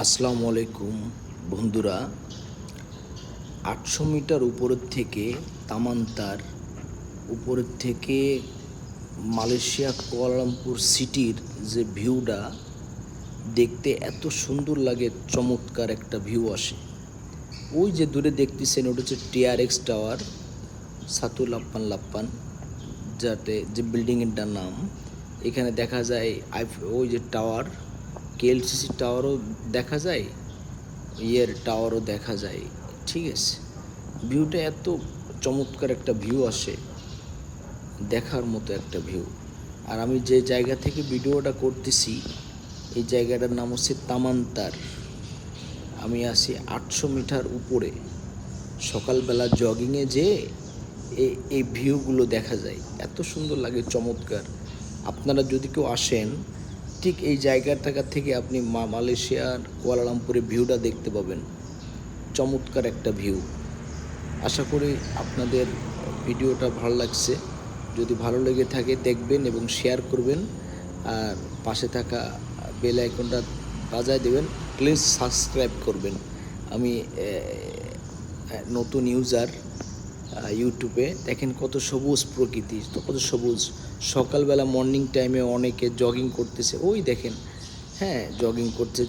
আসসালামু আলাইকুম বন্ধুরা। 800 মিটার উপরের থেকে তামান্তার উপরের থেকে মালয়েশিয়া কুয়ালালামপুর সিটির যে ভিউটা দেখতে এত সুন্দর লাগে, চমৎকার একটা ভিউ আসে। ওই যে দূরে দেখতেছেন ওটা হচ্ছে TRX টাওয়ার, সাতু লাপ্পান লাপ্পান, যাতে যে বিল্ডিংয়ের নাম। এখানে দেখা যায় ওই যে টাওয়ার, KLCC টাওয়ারও দেখা যায়, টাওয়ারও দেখা যায়। ঠিক আছে, ভিউটা এত চমৎকার একটা ভিউ আসে, দেখার মতো একটা ভিউ। আর আমি যে জায়গা থেকে ভিডিওটা করতেছি এই জায়গাটার নাম হচ্ছে তামান্তার। আমি আছি 800 মিটার উপরে। সকালবেলা জগিংয়ে যেয়ে এই ভিউগুলো দেখা যায়, এত সুন্দর লাগে, চমৎকার। আপনারা যদি কেউ আসেন, ঠিক এই জায়গাটা থেকে আপনি মালয়েশিয়ার কুয়ালালামপুরের ভিউটা দেখতে পাবেন, চমৎকার একটা ভিউ। আশা করি আপনাদের ভিডিওটা ভালো লাগছে। যদি ভালো লেগে থাকে দেখবেন এবং শেয়ার করবেন, আর পাশে থাকা বেল আইকনটা বাজায় দেবেন। প্লিজ সাবস্ক্রাইব করবেন। আমি নতুন ইউজার ইউটিউবে। দেখেন কত সবুজ প্রকৃতি, কত সবুজ। সকালবেলা মর্নিং টাইমে অনেকে জগিং করতেছে, ওই দেখেন, হ্যাঁ, জগিং করতে